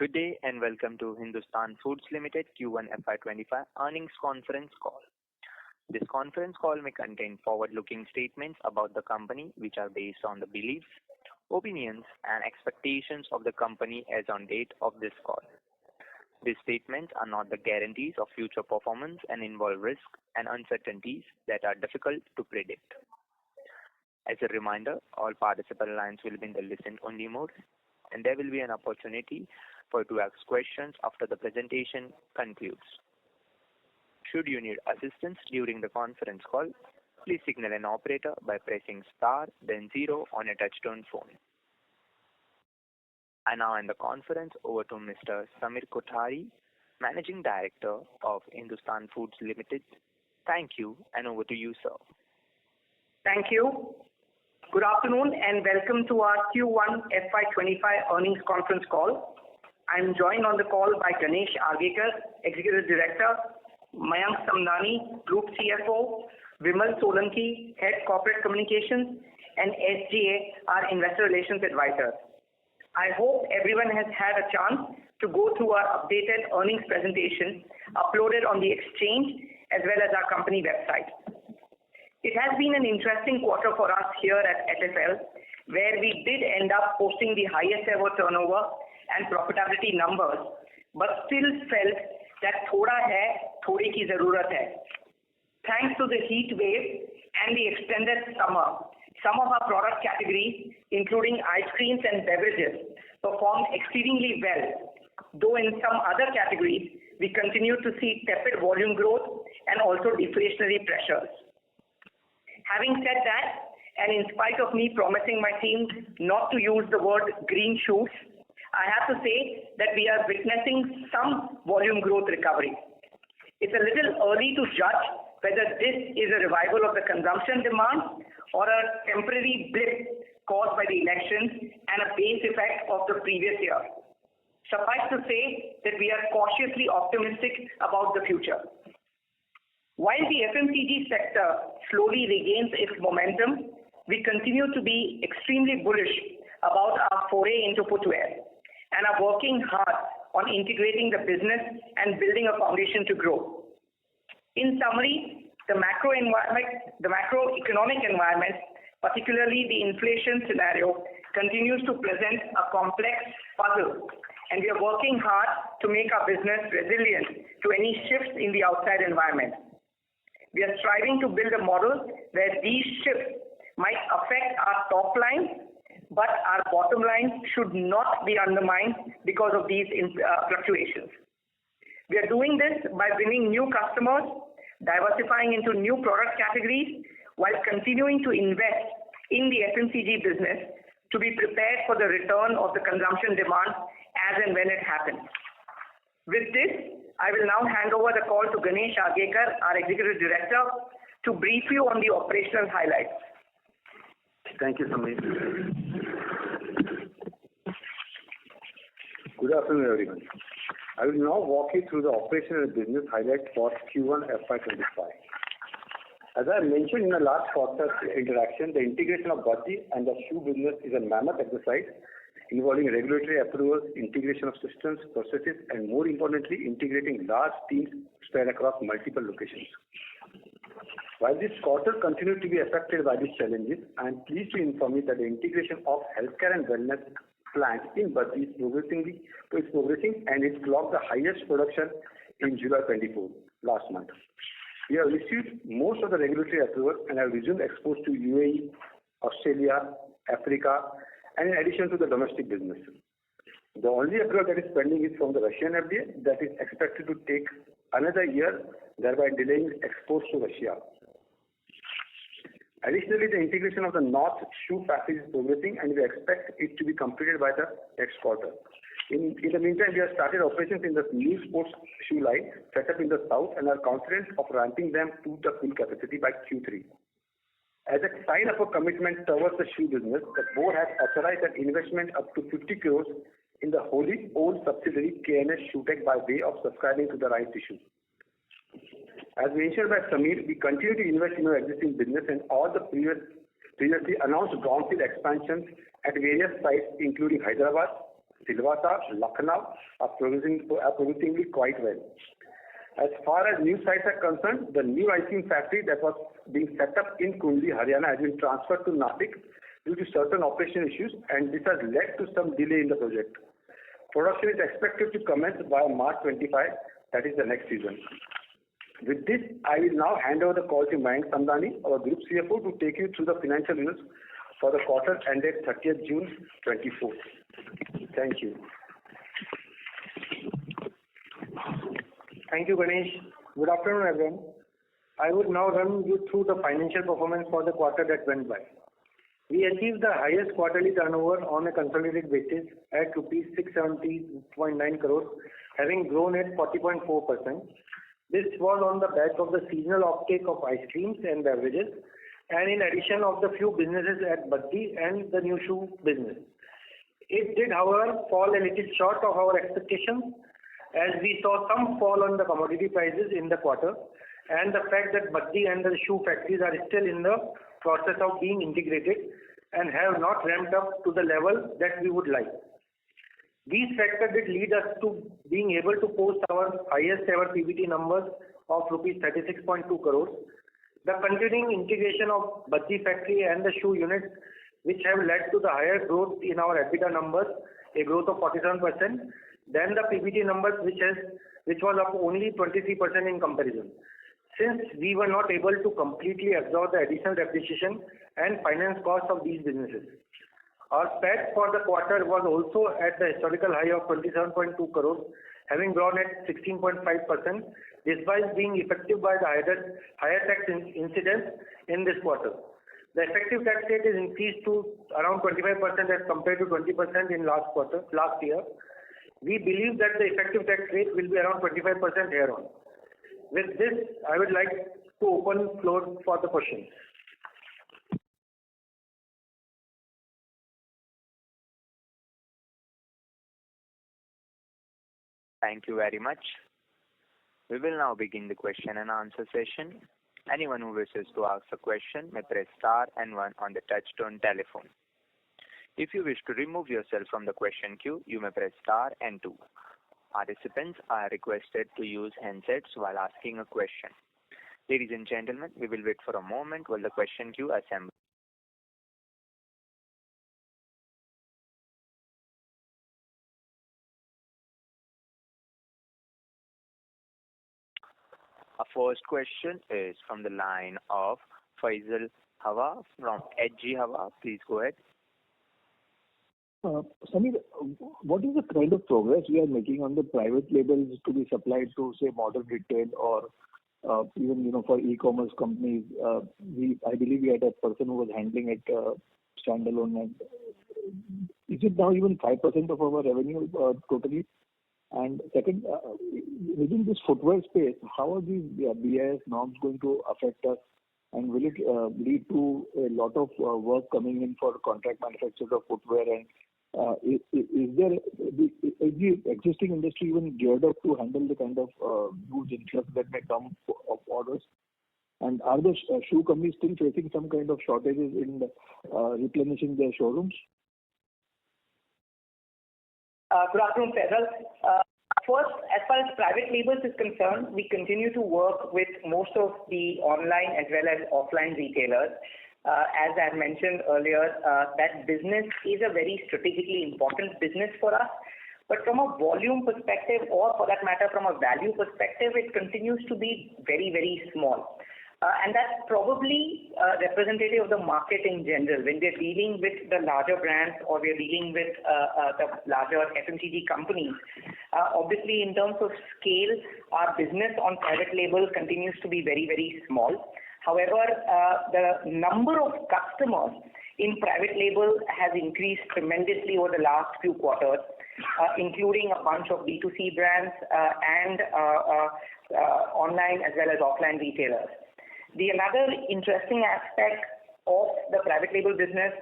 Good day and welcome to Hindustan Foods Limited Q1FY25 earnings conference call. This conference call may contain forward-looking statements about the company which are based on the beliefs, opinions and expectations of the company as on date of this call. These statements are not the guarantees of future performance and involve risks and uncertainties that are difficult to predict. As a reminder, all participant lines will be in the listen-only mode, and there will be an opportunity for you to ask questions after the presentation concludes. Should you need assistance during the conference call, please signal an operator by pressing star then 0 on a touchtone phone. I now hand the conference over to Mr. Samir Kothari, Managing Director of Hindustan Foods Limited. Thank you, and over to you, sir. Thank you. Good afternoon and welcome to our Q1FY25 earnings conference call. I am joined on the call by Ganesh Argekar, Executive Director, Mayank Samdani, Group CFO, Vimal Solanki, Head Corporate Communications, and SGA, our Investor Relations Advisor. I hope everyone has had a chance to go through our updated earnings presentation uploaded on the exchange as well as our company website. It has been an interesting quarter for us here at HFL, where we did end up posting the highest ever turnover and profitability numbers, but still felt that thoda hai, thode ki zarurat hai. Thanks to the heat wave and the extended summer, some of our product categories, including ice creams and beverages, performed exceedingly well, though in some other categories, we continue to see tepid volume growth and also deflationary pressures. Having said that, and in spite of me promising my team not to use the word green shoots, I have to say that we are witnessing some volume growth recovery. It's a little early to judge whether this is a revival of the consumption demand or a temporary blip caused by the elections and a base effect of the previous year. Suffice to say that we are cautiously optimistic about the future. While the FMCG sector slowly regains its momentum, we continue to be extremely bullish about our foray into footwear and are working hard on integrating the business and building a foundation to grow. In summary, the macroeconomic environment, particularly the inflation scenario, continues to present a complex puzzle, and we are working hard to make our business resilient to any shifts in the outside environment. We are striving to build a model where these shifts might affect our top line, but our bottom line should not be undermined because of these fluctuations. We are doing this by winning new customers, diversifying into new product categories, while continuing to invest in the FMCG business to be prepared for the return of the consumption demand as and when it happens. With this, I will now hand over the call to Ganesh Argekar, our Executive Director, to brief you on the operational highlights. Thank you, Samir. Good afternoon, everyone. I will now walk you through the operational and business highlights for Q1FY25. As I mentioned in the last quarter interaction, the integration of Bhaji and the shoe business is a mammoth exercise involving regulatory approvals, integration of systems, processes, and more importantly, integrating large teams spread across multiple locations. While this quarter continued to be affected by these challenges, I am pleased to inform you that the integration of healthcare and wellness plant in Bhaji is progressing and it clocked the highest production in July 24 last month. We have received most of the regulatory approvals and have resumed exports to UAE, Australia, Africa, and in addition to the domestic business. The only approval that is pending is from the Russian FDA that is expected to take another year, thereby delaying exports to Russia. Additionally, the integration of the North shoe factory is progressing and we expect it to be completed by the next quarter. In the meantime, we have started operations in the new sports shoe line set up in the south and are confident of ramping them to the full capacity by Q3. As a sign of a commitment towards the shoe business, the board has authorized an investment up to 50 crores in the wholly owned subsidiary KNS ShoeTech by way of subscribing to the rights issue. As mentioned by Samir, we continue to invest in our existing business and all the previously announced brownfield expansions at various sites including Hyderabad, Silvassa, Lucknow are progressing quite well. As far as new sites are concerned, the new ice cream factory that was being set up in Kundli, Haryana has been transferred to Nashik due to certain operational issues, and this has led to some delay in the project. Production is expected to commence by March 25, that is the next season. With this, I will now hand over the call to Mayank Samdani, our Group CFO, to take you through the financial results for the quarter ended 30th June 24. Thank you. Thank you, Ganesh. Good afternoon, everyone. I would now run you through the financial performance for the quarter that went by. We achieved the highest quarterly turnover on a consolidated basis at rupees 670.9 crores, having grown at 40.4%. This was on the back of the seasonal uptake of ice creams and beverages, and in addition of the few businesses at Baddi and the new shoe business. It did, however, fall a little short of our expectations, as we saw some fall on the commodity prices in the quarter, and the fact that Baddi and the shoe factories are still in the process of being integrated and have not ramped up to the level that we would like. These factors did lead us to being able to post our highest ever PBT numbers of rupees 36.2 crores. The continuing integration of Baddi factory and the shoe units, which have led to the higher growth in our EBITDA numbers, a growth of 47%, than the PBT numbers, which was up only 23% in comparison. Since we were not able to completely absorb the additional depreciation and finance costs of these businesses. Our PAT for the quarter was also at the historical high of 27.2 crores, having grown at 16.5%, despite being affected by the higher tax incidence in this quarter. The effective tax rate is increased to around 25% as compared to 20% in last year. We believe that the effective tax rate will be around 25% here on. With this, I would like to open the floor for the questions. Thank you very much. We will now begin the question and answer session. Anyone who wishes to ask a question may press star and one on the touchtone telephone. If you wish to remove yourself from the question queue, you may press star and two. Participants are requested to use handsets while asking a question. Ladies and gentlemen, we will wait for a moment while the question queue assembles. Our first question is from the line of Faisal Hawa from HG Hawa. Please go ahead. Samir, what is the kind of progress we are making on the private labels to be supplied to, say, modern retail or even for e-commerce companies? I believe we had a person who was handling it standalone. And is it now even 5% of our revenue totally? And second, within this footwear space, how are these BIS norms going to affect us? And will it lead to a lot of work coming in for contract manufacturers of footwear? And is the existing industry even geared up to handle the kind of huge influx that may come of orders? And are the shoe companies still facing some kind of shortages in replenishing their showrooms? Good afternoon, Faisal. First, as far as private labels is concerned, we continue to work with most of the online as well as offline retailers. As I mentioned earlier, that business is a very strategically important business for us. But from a volume perspective, or for that matter, from a value perspective, it continues to be very, very small. And that's probably representative of the market in general. When we're dealing with the larger brands or we're dealing with the larger FMCG companies, obviously in terms of scale, our business on private label continues to be very, very small. However, the number of customers in private label has increased tremendously over the last few quarters, including a bunch of B2C brands and online as well as offline retailers. Another interesting aspect of the private label business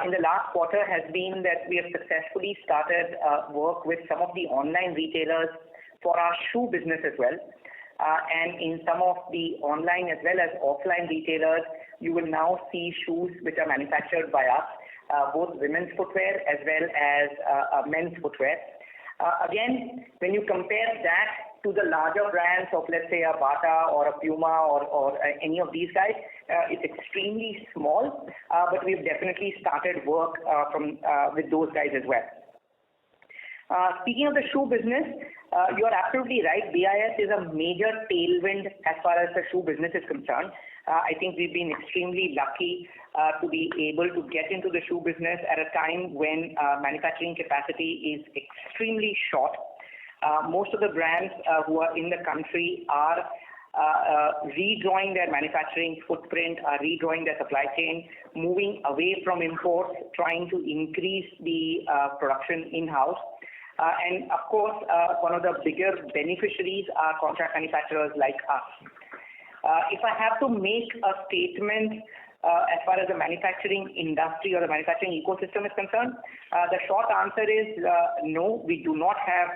in the last quarter has been that we have successfully started work with some of the online retailers for our shoe business as well. And in some of the online as well as offline retailers, you will now see shoes which are manufactured by us both women's footwear as well as men's footwear. Again, when you compare that to the larger brands of, let's say, a Bata or a Puma or any of these guys, it's extremely small, but we've definitely started work with those guys as well. Speaking of the shoe business, you are absolutely right. BIS is a major tailwind as far as the shoe business is concerned. I think we've been extremely lucky to be able to get into the shoe business at a time when manufacturing capacity is extremely short. Most of the brands who are in the country are redrawing their manufacturing footprint, redrawing their supply chain, moving away from imports, trying to increase the production in-house. And of course, one of the bigger beneficiaries are contract manufacturers like us. If I have to make a statement as far as the manufacturing industry or the manufacturing ecosystem is concerned, the short answer is no, we do not have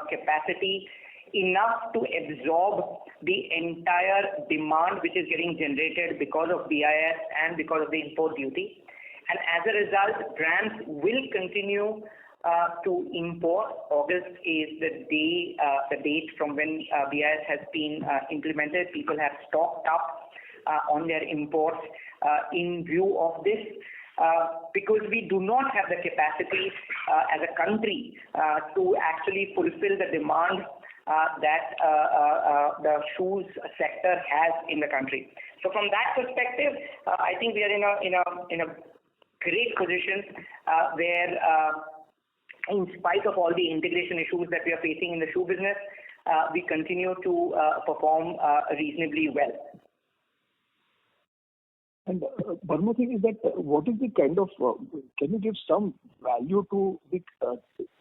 capacity enough to absorb the entire demand which is getting generated because of BIS and because of the import duty. And as a result, brands will continue to import. August is the date from when BIS has been implemented. People have stocked up on their imports in view of this, because we do not have the capacity as a country to actually fulfill the demand that the shoes sector has in the country. So from that perspective, I think we are in a great position where in spite of all the integration issues that we are facing in the shoe business, we continue to perform reasonably well. And one more thing is that what is the kind of, can you give some value to the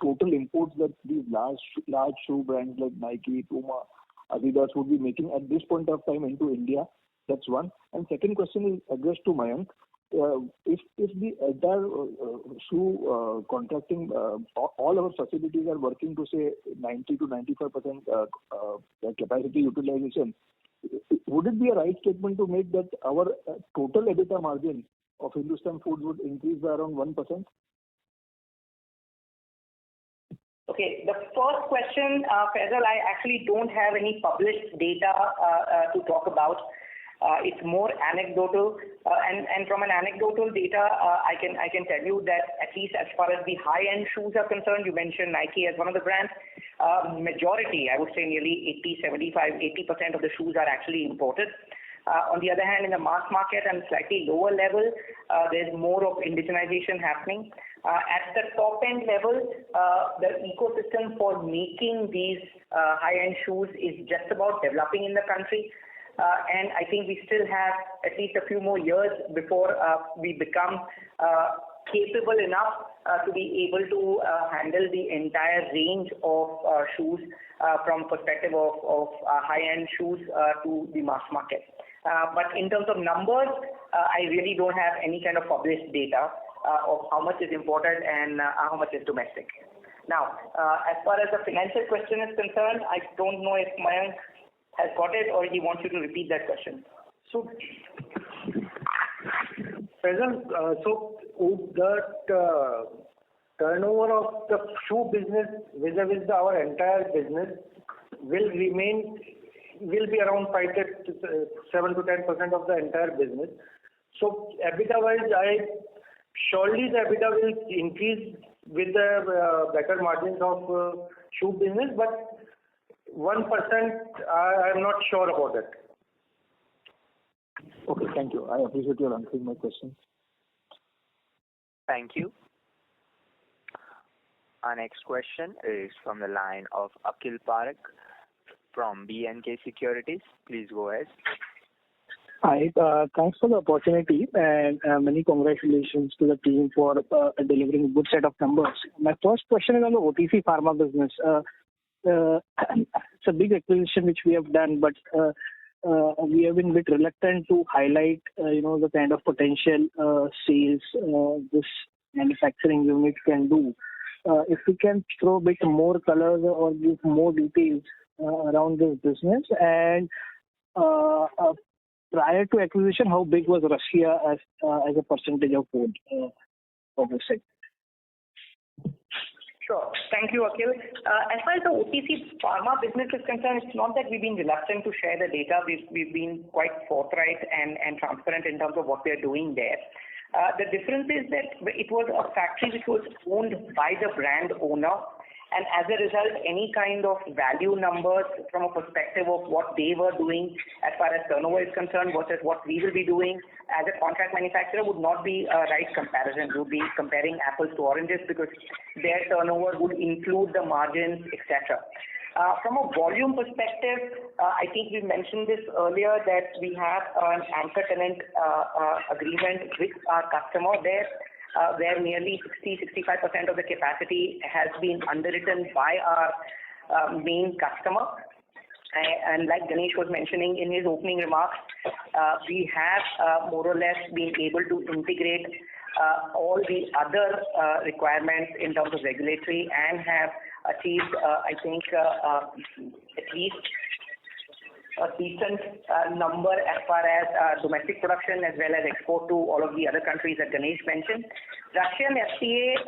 total imports that these large shoe brands like Nike, Puma, Adidas would be making at this point of time into India? That's one. And second question is addressed to Mayank. If the entire shoe contracting, all our facilities are working to say 90 to 95% capacity utilization, would it be a right statement to make that our total EBITDA margin of Hindustan Foods would increase by around 1%? Okay, the first question, Faisal, I actually don't have any published data to talk about. It's more anecdotal, and from an anecdotal data, I can tell you that at least as far as the high-end shoes are concerned, you mentioned Nike as one of the brands. Majority, I would say nearly 80% of the shoes are actually imported. On the other hand, in the mass market and slightly lower level, there's more of indigenization happening. At the top end level, the ecosystem for making these high-end shoes is just about developing in the country. And I think we still have at least a few more years before we become capable enough to be able to handle the entire range of shoes from perspective of high-end shoes to the mass market. But in terms of numbers, I really don't have any kind of published data of how much is imported and how much is domestic. Now, as far as the financial question is concerned, I don't know if Mayank has got it or he wants you to repeat that question. So, Faisal, so the turnover of the shoe business vis-a-vis our entire business will be around 7 to 10% of the entire business. So EBITDA-wise, surely the EBITDA will increase with the better margins of shoe business, but 1% I am not sure about it. Okay, thank you. I appreciate your answering my questions. Thank you. Our next question is from the line of Akhil Parekh from B&K Securities. Please go ahead. Hi, thanks for the opportunity and many congratulations to the team for delivering a good set of numbers. My first question is on the OTC pharma business. It's a big acquisition which we have done, but we have been a bit reluctant to highlight, the kind of potential sales this manufacturing unit can do. If we can throw a bit more color or give more details around this business, and prior to acquisition, how big was Russia as a percentage of food? of the segment. Sure. Thank you, Akhil. As far as the OTC pharma business is concerned, it's not that we've been reluctant to share the data. We've been quite forthright and transparent in terms of what we are doing there. The difference is that it was a factory which was owned by the brand owner, and as a result, any kind of value numbers from a perspective of what they were doing as far as turnover is concerned versus what we will be doing as a contract manufacturer would not be a right comparison. We would be comparing apples to oranges because their turnover would include the margins, etc. From a volume perspective, I think we mentioned this earlier that we have an anchor tenant agreement with our customer there, where nearly 60-65% of the capacity has been underwritten by our main customer. And like Ganesh was mentioning in his opening remarks, we have more or less been able to integrate all the other requirements in terms of regulatory and have achieved, I think, at least a decent number as far as domestic production as well as export to all of the other countries that Ganesh mentioned. Russian FTA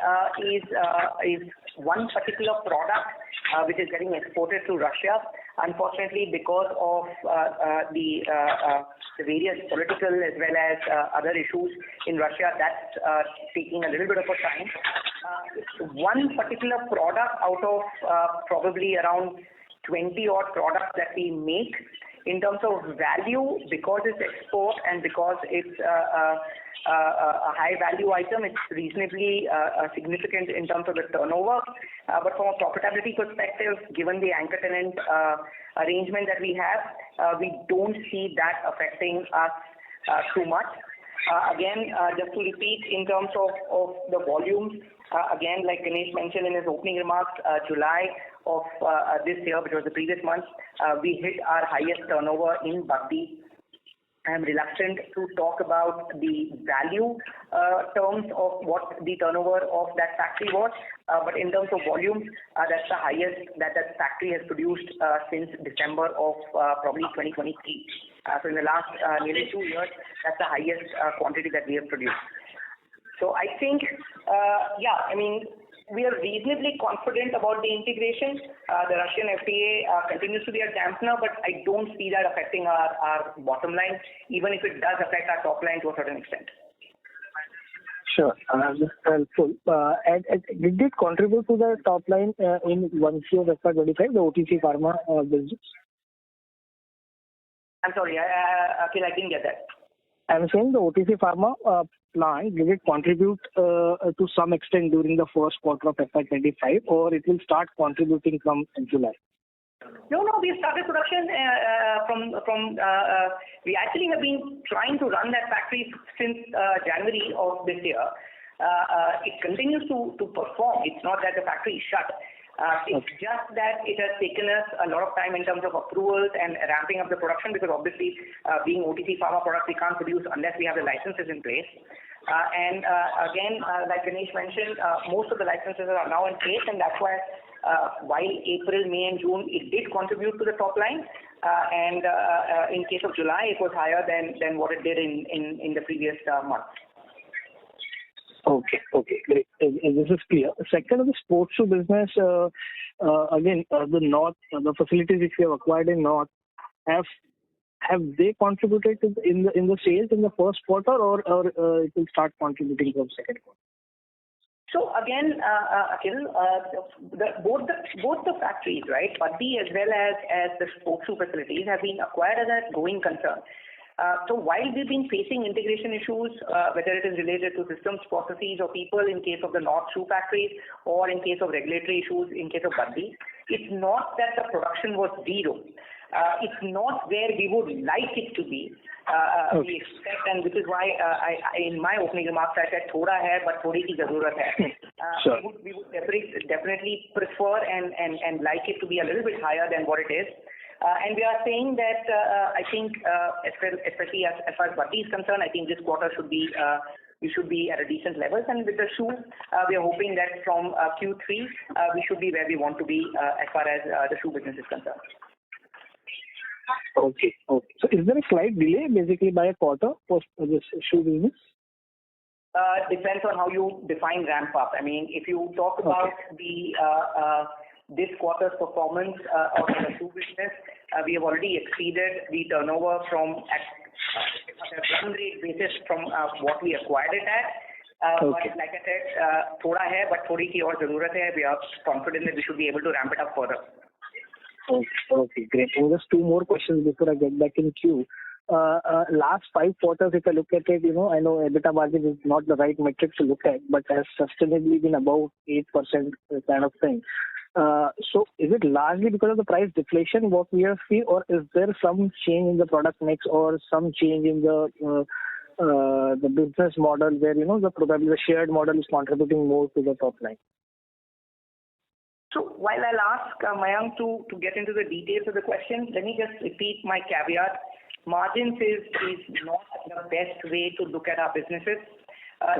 is one particular product which is getting exported to Russia. Unfortunately, because of the various political as well as other issues in Russia, that's taking a little bit of a time. One particular product out of probably around 20 odd products that we make, in terms of value, because it's export and because it's a high value item, it's reasonably significant in terms of the turnover. But from a profitability perspective, given the anchor tenant arrangement that we have, we don't see that affecting us too much. Again, just to repeat, in terms of the volumes, again, like Ganesh mentioned in his opening remarks, July of this year, which was the previous month, we hit our highest turnover in Baddi. I am reluctant to talk about the value terms of what the turnover of that factory was, but in terms of volume, that's the highest that factory has produced since December of probably 2023. So in the last nearly 2 years, that's the highest quantity that we have produced. So I think, we are reasonably confident about the integration. The Russian FTA continues to be a dampener, but I don't see that affecting our bottom line, even if it does affect our top line to a certain extent. Sure, that's helpful. And did it contribute to the top line in Q1 of FY25, the OTC pharma business? I'm sorry, Akhil, I didn't get that. I'm saying the OTC pharma plant, did it contribute to some extent during the first quarter of FY25, or it will start contributing from July? No, we started production we actually have been trying to run that factory since January of this year. It continues to perform. It's not that the factory is shut. It's just that it has taken us a lot of time in terms of approvals and ramping up the production, because obviously being OTC pharma product, we can't produce unless we have the licenses in place. And again, like Ganesh mentioned, most of the licenses are now in place, and that's why while April, May and June, it did contribute to the top line. And in case of July, it was higher than what it did in the previous month. Okay, great. This is clear. Second, of the sports shoe business, again, the facilities which we have acquired in North, have they contributed in the sales in the first quarter, or it will start contributing from second quarter? So again, Akhil, both the factories, right, Baddi as well as the sports shoe facilities have been acquired as a going concern. So while we've been facing integration issues, whether it is related to systems, processes, or people in case of the North shoe factories, or in case of regulatory issues in case of Baddi, it's not that the production was zero. It's not where we would like it to be. We expect, and which is why I in my opening remarks I said thoda hai but thodi ki zarurat hai. Sure. We would definitely prefer and like it to be a little bit higher than what it is. And we are saying that I think, especially as far as Baddi is concerned, I think this quarter we should be at a decent level. And with the shoes, we are hoping that from Q3 we should be where we want to be as far as the shoe business is concerned. Okay. So is there a slight delay basically by a quarter for this shoe business? depends on how you define ramp up. I mean, if you talk about the this quarter's performance of the shoe business, we have already exceeded the turnover from at a run rate basis from what we acquired it at. But like I said, thoda hai, but thodi ki aur zarurat hai. We are confident that we should be able to ramp it up further. Okay, great. And just two more questions before I get back in queue. Last 5 quarters, if I look at it, I know EBITDA margin is not the right metric to look at, but has sustainably been above 8% kind of thing. So is it largely because of the price deflation what we have seen, or is there some change in the product mix or some change in the business model where, probably the shared model is contributing more to the top line? So while I'll ask Mayank to get into the details of the question, let me just repeat my caveat. Margins is not the best way to look at our businesses.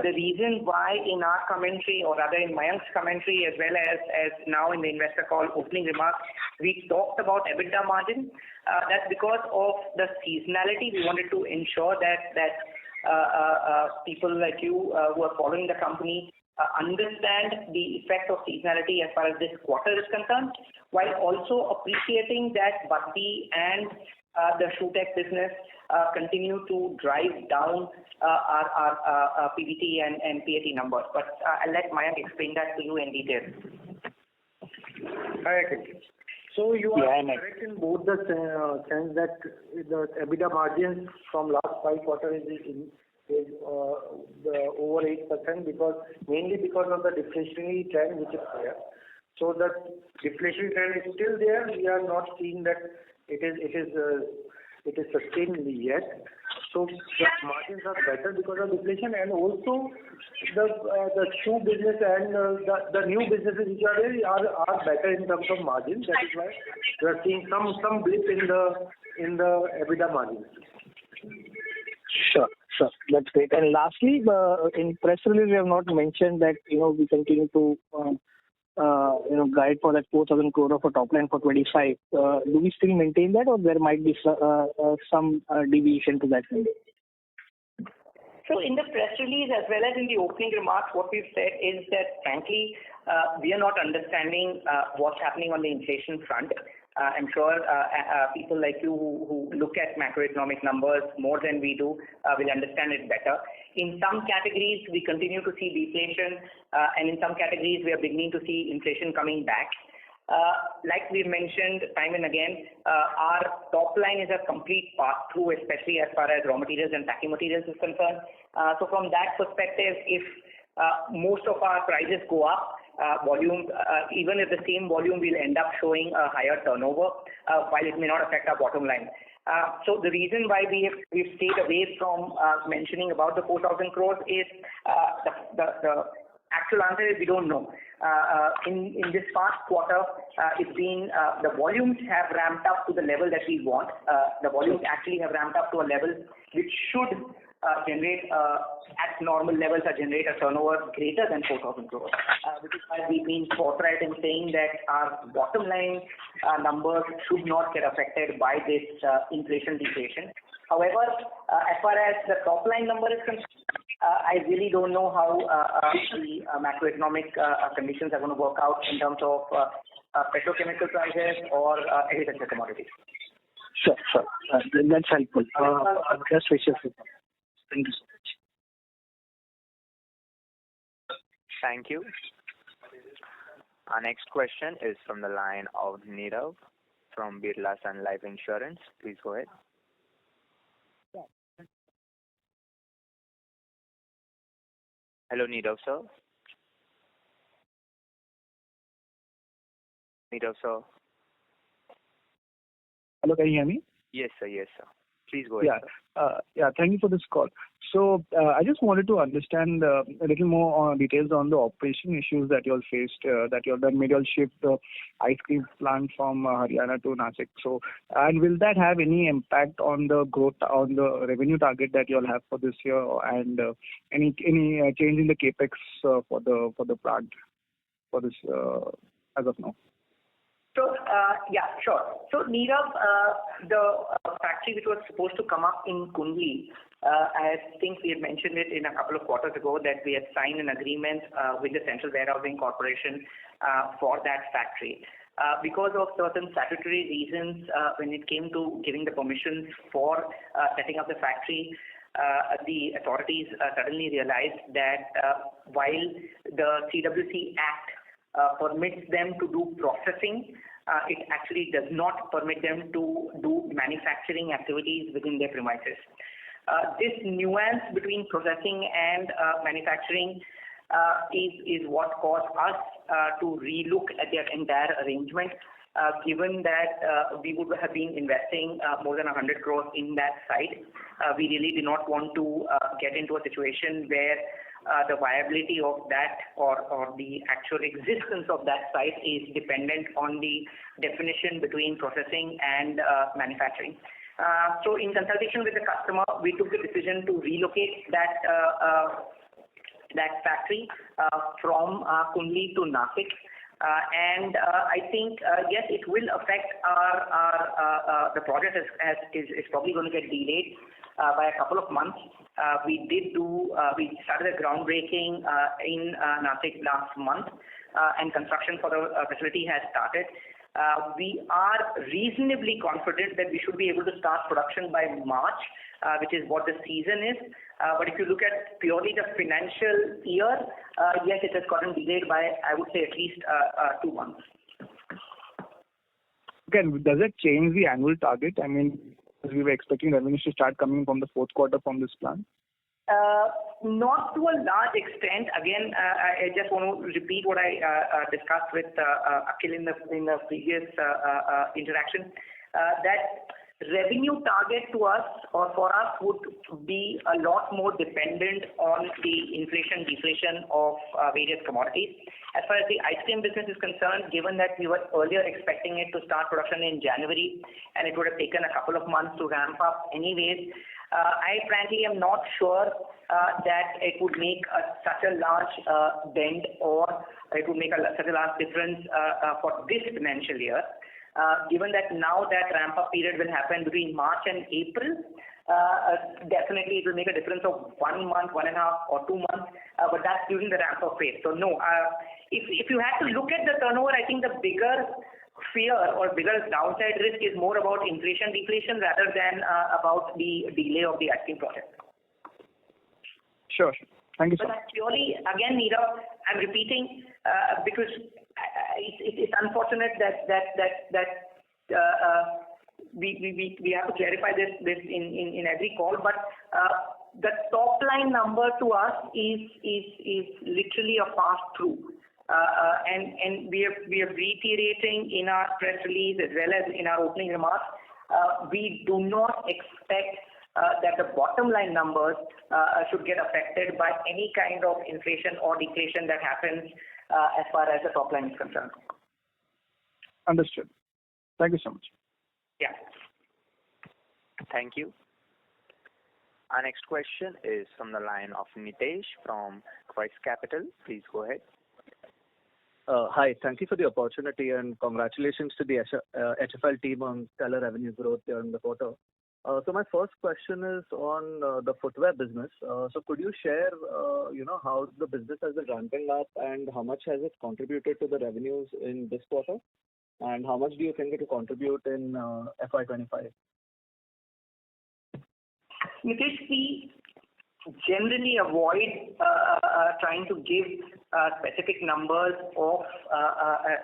The reason why in our commentary, or rather in Mayank's commentary as well as now in the investor call opening remarks, we talked about EBITDA margin. That's because of the seasonality. We wanted to ensure that people like you who are following the company understand the effect of seasonality as far as this quarter is concerned, while also appreciating that Baddi and the ShoeTech business continue to drive down our PBT and PAT numbers. But I'll let Mayank explain that to you in detail. Hi, Akhil. So you are correct in both the sense that the EBITDA margins from last 5 quarters is over 8% mainly because of the deflationary trend which is there. So the deflationary trend is still there. We are not seeing that it is sustained yet. So the margins are better because of deflation, and also the shoe business and the new businesses which are there are better in terms of margins. That is why we are seeing some blip in the EBITDA margins. Sure. That's great. And lastly, in press release, we have not mentioned that we continue to guide for that 4,000 crore of a top line for 25. Do we still maintain that, or there might be some deviation to that? So in the press release as well as in the opening remarks, what we've said is that frankly, we are not understanding what's happening on the inflation front. I'm sure people like you who look at macroeconomic numbers more than we do will understand it better. In some categories, we continue to see deflation, and in some categories, we are beginning to see inflation coming back. Like we've mentioned time and again, our top line is a complete pass-through, especially as far as raw materials and packing materials is concerned. So from that perspective, if most of our prices go up, volume, even if the same volume will end up showing a higher turnover, while it may not affect our bottom line. So the reason why we've stayed away from mentioning about the 4,000 crores is the actual answer is we don't know. In this past quarter, it's been the volumes have ramped up to the level that we want. The volumes actually have ramped up to a level which should generate at normal levels generate a turnover greater than 4,000 crores, which is why we've been forthright in saying that our bottom line numbers should not get affected by this inflation deflation. However, as far as the top line number is concerned, I really don't know how the macroeconomic conditions are going to work out in terms of petrochemical prices or agricultural commodities. Sure. That's helpful. Best wishes. Thank you so much. Thank you. Our next question is from the line of Nirav from Birla Sun Life Insurance. Please go ahead. Hello, Nirav sir. Hello, can you hear me? Yes, sir. Please go ahead. Yeah. Thank you for this call. So I just wanted to understand a little more details on the operation issues that you all faced, that made you all shift the ice cream plant from Haryana to Nashik. So, and will that have any impact on the growth, on the revenue target that you all have for this year, and any change in the capex for the plant for this as of now? So, yeah, sure. So, Nirav, the factory which was supposed to come up in Kundli I think we had mentioned it in a couple of quarters ago that we had signed an agreement with the Central Warehousing Corporation for that factory. Because of certain statutory reasons, when it came to giving the permissions for setting up the factory, the authorities suddenly realized that while the CWC Act permits them to do processing, it actually does not permit them to do manufacturing activities within their premises. This nuance between processing and manufacturing is what caused us to relook at their entire arrangement, given that we would have been investing more than 100 crores in that site. We really did not want to get into a situation where the viability of that or the actual existence of that site is dependent on the definition between processing and manufacturing. So in consultation with the customer, we took the decision to relocate that factory from Kundli to Nashik. And I think, yes, it will affect the project is probably going to get delayed by a couple of months. We started the groundbreaking in Nashik last month, and construction for the facility has started. We are reasonably confident that we should be able to start production by March, which is what the season is. But if you look at purely the financial year, yes, it has gotten delayed by, I would say, at least 2 months. Again, does it change the annual target? I mean, we were expecting revenues to start coming from the fourth quarter from this plant. Not to a large extent. Again, I just want to repeat what I discussed with Akhil in the previous interaction. That revenue target to us or for us would be a lot more dependent on the inflation deflation of various commodities. As far as the ice cream business is concerned, given that we were earlier expecting it to start production in January and it would have taken a couple of months to ramp up anyways, I frankly am not sure that it would make such a large dent or it would make such a large difference for this financial year. Given that now that ramp-up period will happen between March and April, definitely it will make a difference of 1 month, 1.5 or 2 months, but that's during the ramp-up phase. So no, if you had to look at the turnover, I think the bigger fear or bigger downside risk is more about inflation deflation rather than about the delay of the ice cream project. Sure. Thank you, sir. But purely, again, Nirav, I'm repeating because it's unfortunate that we have to clarify this in every call, but the top line number to us is literally a pass through. And we are reiterating in our press release as well as in our opening remarks, we do not expect that the bottom line numbers should get affected by any kind of inflation or deflation that happens as far as the top line is concerned. Understood. Thank you so much. Yeah. Thank you. Our next question is from the line of Nitesh from Voice Capital. Please go ahead. Hi, thank you for the opportunity and congratulations to the HFL team on stellar revenue growth during the quarter. So my first question is on the footwear business. So could you share, how the business has been ramping up and how much has it contributed to the revenues in this quarter? And how much do you think it will contribute in FY25? Nitesh, we generally avoid trying to give specific numbers of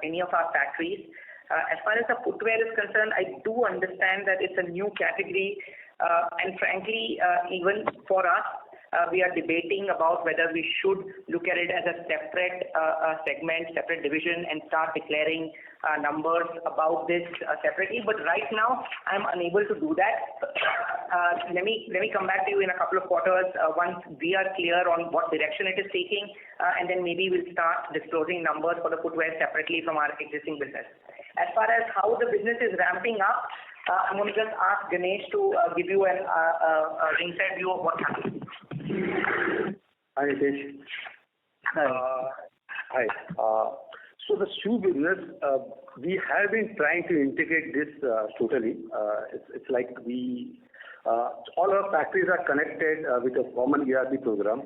any of our factories. As far as the footwear is concerned, I do understand that it's a new category, and frankly, even for us, we are debating about whether we should look at it as a separate segment, separate division, and start declaring numbers about this separately. But right now, I'm unable to do that. Let me come back to you in a couple of quarters once we are clear on what direction it is taking, and then maybe we'll start disclosing numbers for the footwear separately from our existing business. As far as how the business is ramping up, I'm going to just ask Ganesh to give you an inside view of what happened. Hi, Nitesh. Hi. So the shoe business, we have been trying to integrate this totally. It's like we All our factories are connected with a common ERP program.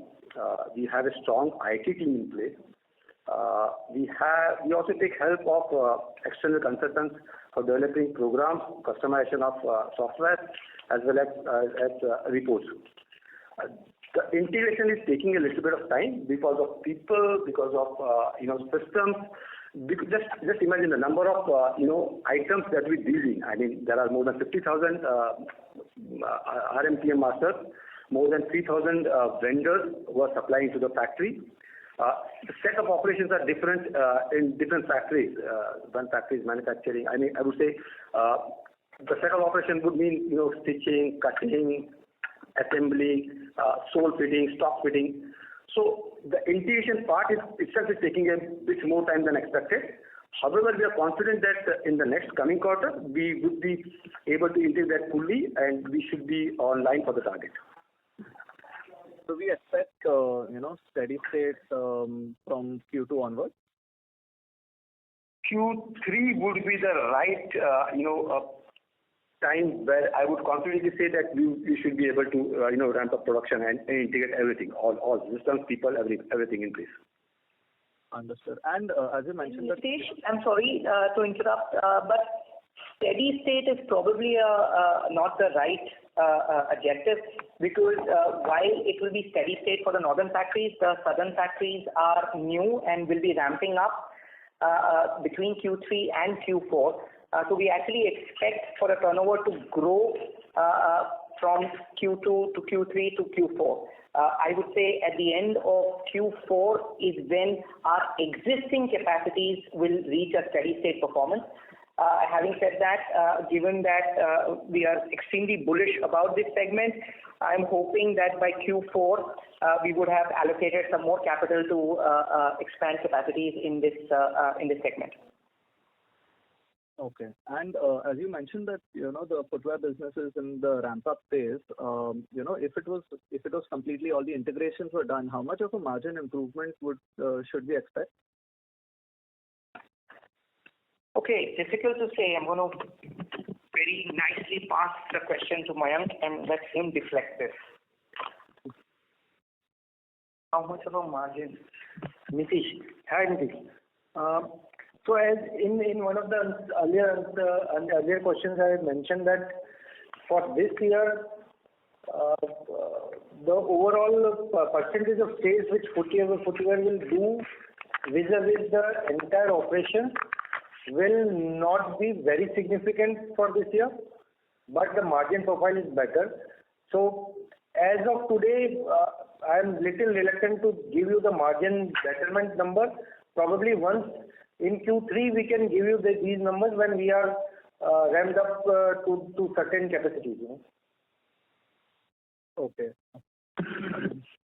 We have a strong IT team in place. We also take help of external consultants for developing programs, customization of software, as well as reports. The integration is taking a little bit of time because of people, because of systems. Just imagine the number of items that we deal in. I mean, there are more than 50,000 RMPM masters, more than 3,000 vendors who are supplying to the factory. The set of operations are different in different factories. One factory is manufacturing. I mean, I would say the set of operation would mean stitching, cutting, assembly, sole fitting, stock fitting. So the integration part itself is taking a bit more time than expected. However, we are confident that in the next coming quarter, we would be able to integrate fully and we should be online for the target. So we expect, steady state from Q2 onwards? Q3 would be the right, time where I would confidently say that we should be able to, ramp up production and integrate everything, all systems, people, everything in place. Understood. And as you mentioned that... Nitish, I'm sorry to interrupt, but steady state is probably not the right adjective because while it will be steady state for the northern factories, the southern factories are new and will be ramping up between Q3 and Q4. So we actually expect for the turnover to grow from Q2 to Q3 to Q4. I would say at the end of Q4 is when our existing capacities will reach a steady state performance. Having said that, given that we are extremely bullish about this segment, I'm hoping that by Q4 we would have allocated some more capital to expand capacities in this segment. Okay. And as you mentioned that the footwear business is in the ramp up phase, if it was completely all the integrations were done, how much of a margin improvement should we expect? Okay, difficult to say. I'm going to very nicely pass the question to Mayank and let him deflect this. How much of a margin? Nitish. Hi, Nitish. So as in one of the earlier questions, I mentioned that for this year, the overall percentage of sales which footwear will do vis-a-vis the entire operation will not be very significant for this year, but the margin profile is better. So as of today, I am little reluctant to give you the margin betterment number. Probably once in Q3 we can give you these numbers when we are ramped up to certain capacities. Okay.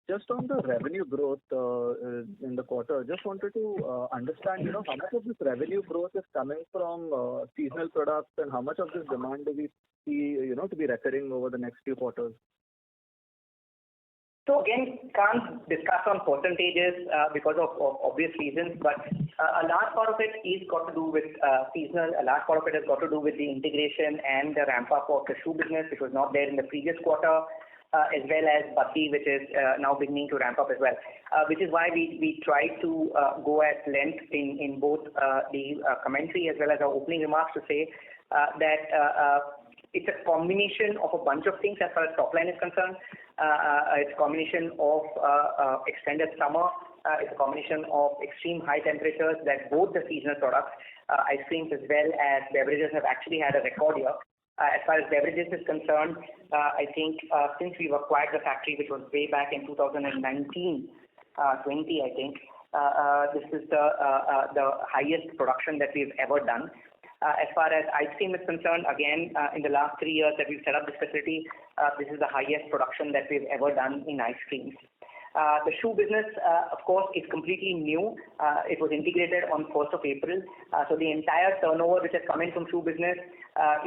Just on the revenue growth in the quarter, just wanted to understand, how much of this revenue growth is coming from seasonal products and how much of this demand do we see, to be recurring over the next few quarters? So again, can't discuss on percentages because of obvious reasons, but a large part of it is got to do with seasonal. A large part of it has got to do with the integration and the ramp up of the shoe business, which was not there in the previous quarter, as well as Bati, which is now beginning to ramp up as well. Which is why we try to go at length in both the commentary as well as our opening remarks to say that it's a combination of a bunch of things as far as top line is concerned. It's a combination of extended summer. It's a combination of extreme high temperatures that both the seasonal products, ice creams as well as beverages, have actually had a record year. As far as beverages is concerned, I think since we've acquired the factory, which was way back in 2019-20, I think, this is the highest production that we've ever done. As far as ice cream is concerned, again, in the last 3 years that we've set up this facility, this is the highest production that we've ever done in ice creams. The shoe business, of course, is completely new. It was integrated on 1st of April. So the entire turnover which has come in from shoe business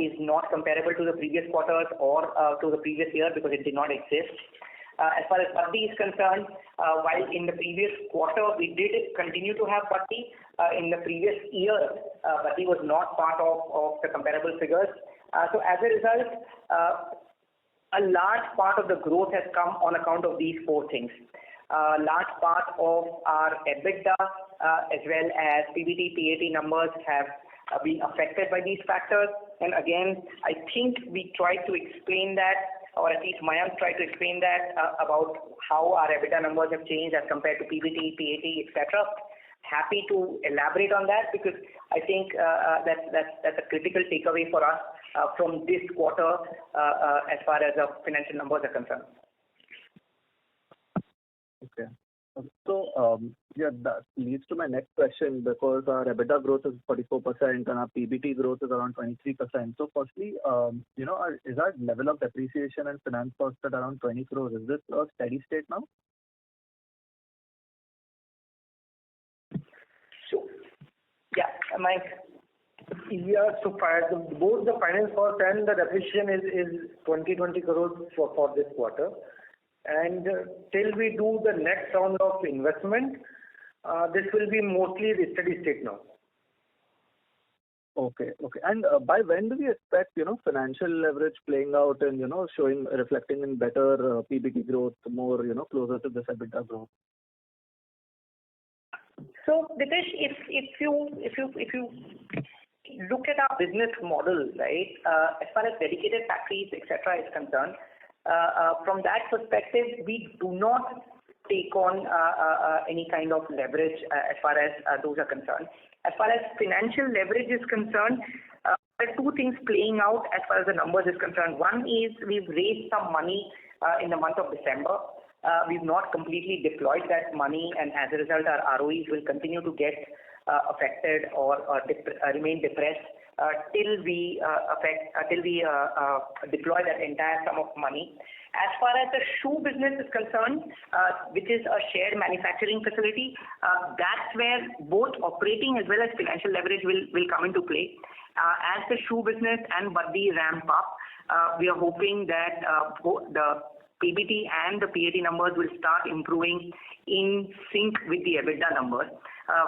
is not comparable to the previous quarters or to the previous year because it did not exist. As far as Bati is concerned, while in the previous quarter we did continue to have Bati, in the previous year, Bati was not part of the comparable figures. So as a result, a large part of the growth has come on account of these four things. Large part of our EBITDA as well as PBT, PAT numbers have been affected by these factors. And again, I think we tried to explain that, or at least Mayank tried to explain that about how our EBITDA numbers have changed as compared to PBT, PAT, etc. Happy to elaborate on that because I think that's a critical takeaway for us from this quarter as far as the financial numbers are concerned. Okay. So, that leads to my next question because our EBITDA growth is 44% and our PBT growth is around 23%. So, firstly, is our level of depreciation and finance cost at around 20 crores? Is this a steady state now? So, yeah, Mike. Yeah, so both the finance cost and the depreciation is 20 crores for this quarter. And till we do the next round of investment, this will be mostly the steady state now. Okay. And by when do we expect, financial leverage playing out and, reflecting in better PBT growth, more, closer to this EBITDA growth? So, Dipesh, if you look at our business model, right, as far as dedicated factories, etc., is concerned, from that perspective, we do not take on any kind of leverage as far as those are concerned. As far as financial leverage is concerned, there are two things playing out as far as the numbers is concerned. One is we've raised some money in the month of December. We've not completely deployed that money, and as a result, our ROEs will continue to get affected or remain depressed till we deploy that entire sum of money. As far as the shoe business is concerned, which is a shared manufacturing facility, that's where both operating as well as financial leverage will come into play. As the shoe business and Baddi ramp up, we are hoping that both the PBT and the PAT numbers will start improving in sync with the EBITDA numbers.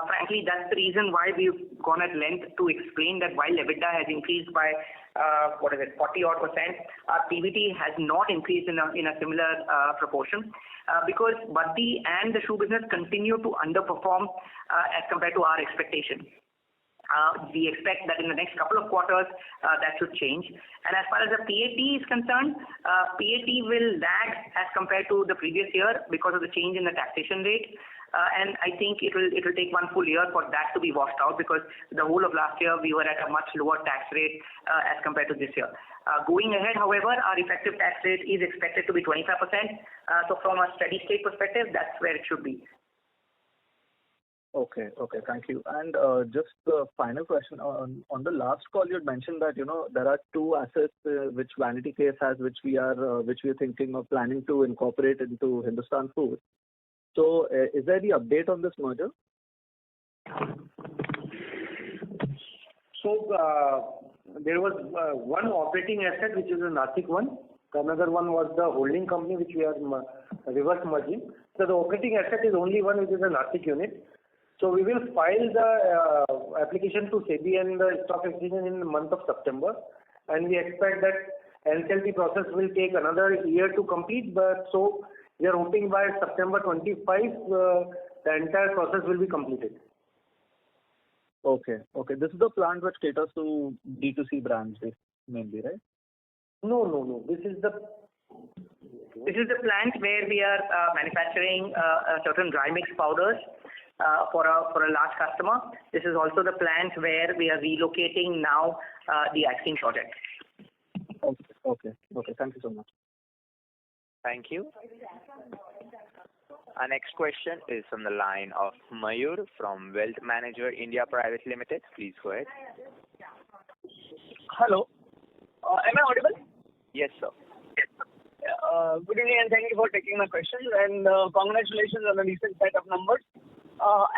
Frankly, that's the reason why we've gone at length to explain that while EBITDA has increased by 40 odd percent, our PBT has not increased in a similar proportion because Baddi and the shoe business continue to underperform as compared to our expectation. We expect that in the next couple of quarters that should change. And as far as the PAT is concerned, PAT will lag as compared to the previous year because of the change in the taxation rate. And I think it will take one full year for that to be washed out because the whole of last year we were at a much lower tax rate as compared to this year. Going ahead, however, our effective tax rate is expected to be 25%. So from a steady state perspective, that's where it should be. Okay, thank you. And just the final question. On the last call, you had mentioned that, there are two assets which Vanity Case has, which we are thinking of planning to incorporate into Hindustan Food. So, is there any update on this merger? So, there was one operating asset, which is a Nashik one. Another one was the holding company, which we are reverse merging. So, the operating asset is only one, which is a Nashik unit. So, we will file the application to SEBI and the stock exchange in the month of September. And we expect that NCLT process will take another year to complete. But so, we are hoping by September 25, the entire process will be completed. Okay. This is the plant which caters to D2C brands mainly, right? No. This is the plant where we are manufacturing certain dry mix powders for a large customer. This is also the plant where we are relocating now the ice cream project. Okay. Thank you so much. Thank you. Our next question is from the line of Mayur from Wealth Manager India Private Limited. Please go ahead. Hello. Am I audible? Yes, sir. Good evening and thank you for taking my question and congratulations on the recent set of numbers.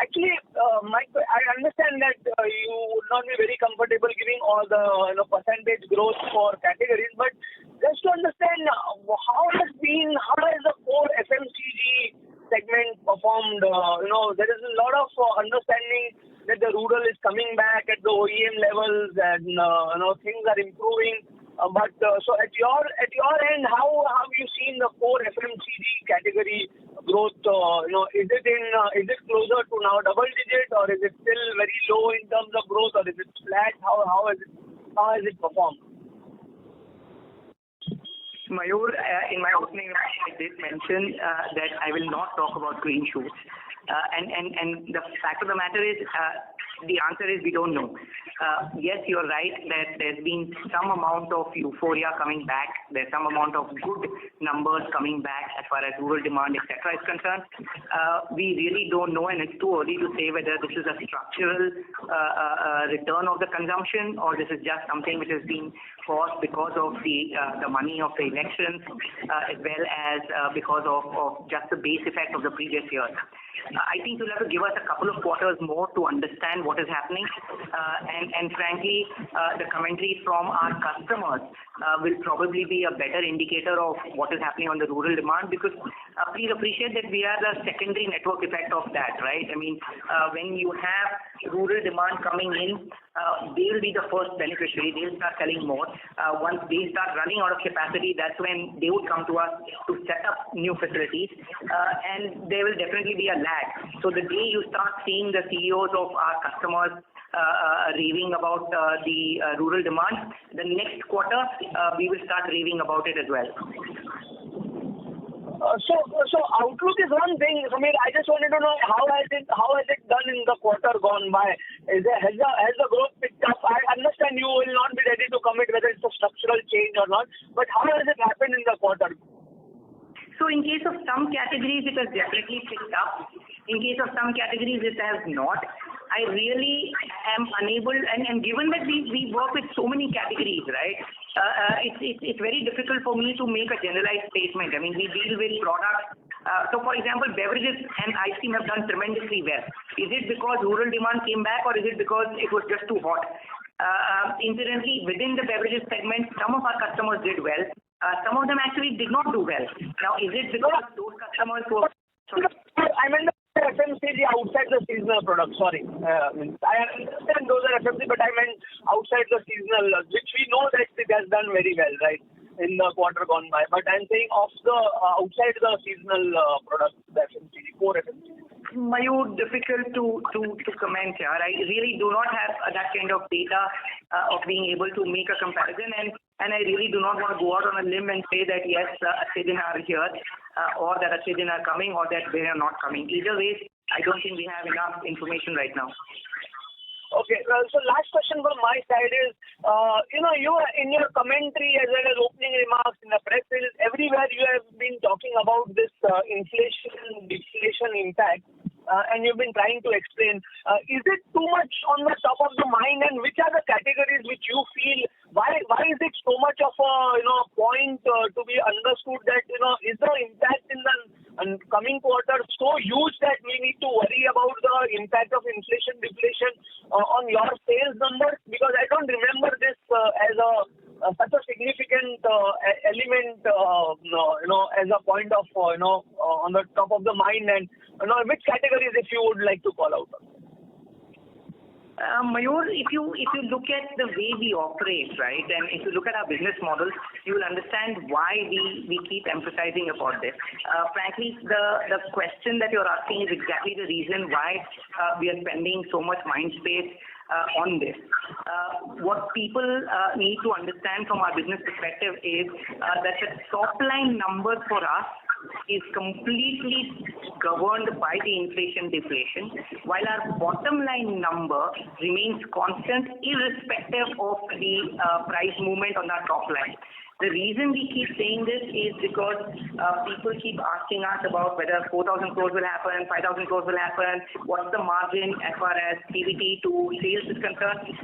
Actually, I understand that you would not be very comfortable giving all the percentage growth for categories, but just to understand how has the core FMCG segment performed? There is a lot of understanding that the rural is coming back at the OEM levels and things are improving. So at your end, how have you seen the core FMCG category growth? Is it closer to now double digit, or is it still very low in terms of growth, or is it flat? How has it performed? Mayur, in my opening remarks, I did mention that I will not talk about green shoots. And the fact of the matter is, the answer is we don't know. Yes, you're right that there's been some amount of euphoria coming back. There's some amount of good numbers coming back as far as rural demand, etc. is concerned. We really don't know, and it's too early to say whether this is a structural return of the consumption, or this is just something which has been caused because of the money of the elections, as well as because of just the base effect of the previous years. I think you'll have to give us a couple of quarters more to understand what is happening, and frankly, the commentary from our customers will probably be a better indicator of what is happening on the rural demand, because please appreciate that we are the secondary network effect of that, right? I mean, when you have rural demand coming in, they will be the first beneficiary. They will start selling more. Once they start running out of capacity, that's when they would come to us to set up new facilities, and there will definitely be a lag. So the day you start seeing the CEOs of our customers raving about the rural demand, the next quarter we will start raving about it as well. So outlook is one thing. Samir, I just wanted to know how has it done in the quarter gone by? Has the growth picked up? I understand you will not be ready to commit whether it's a structural change or not, but how has it happened in the quarter? So in case of some categories, it has definitely picked up. In case of some categories, it has not. I really am unable, and given that we work with so many categories, right? It's very difficult for me to make a generalized statement. I mean, we deal with products. So, for example, beverages and ice cream have done tremendously well. Is it because rural demand came back, or is it because it was just too hot? Incidentally, within the beverages segment, some of our customers did well. Some of them actually did not do well. Now, is it because those customers were... I meant the FMCG outside the seasonal products. Sorry. I understand those are FMCG, but I meant outside the seasonal, which we know that it has done very well, right, in the quarter gone by. But I'm saying outside the seasonal products, the FMCG, core FMCG. Mayur, difficult to comment here. I really do not have that kind of data of being able to make a comparison, and I really do not want to go out on a limb and say that yes, Achyadin are here, or that Achyadin are coming, or that they are not coming. Either way, I don't think we have enough information right now. Okay, so last question from my side is, you in your commentary as well as opening remarks in the press release, everywhere you have been talking about this inflation, deflation impact, and you've been trying to explain. Is it too much on the top of the mind, and which are the categories which you feel, why is it so much of a point to be understood that is the impact in the coming quarter so huge that we need to worry about the impact of inflation, deflation on your sales numbers? Because I don't remember this as such a significant element, as a point of on the top of the mind, and which categories if you would like to call out? Mayur, if you look at the way we operate, right, and if you look at our business model, you will understand why we keep emphasizing about this. Frankly, the question that you're asking is exactly the reason why we are spending so much mind space on this. What people need to understand from our business perspective is that the top line numbers for us is completely governed by the inflation deflation, while our bottom line number remains constant irrespective of the price movement on our top line. The reason we keep saying this is because people keep asking us about whether 4,000 crores will happen, 5,000 crores will happen, what's the margin as far as PBT to sales is concerned.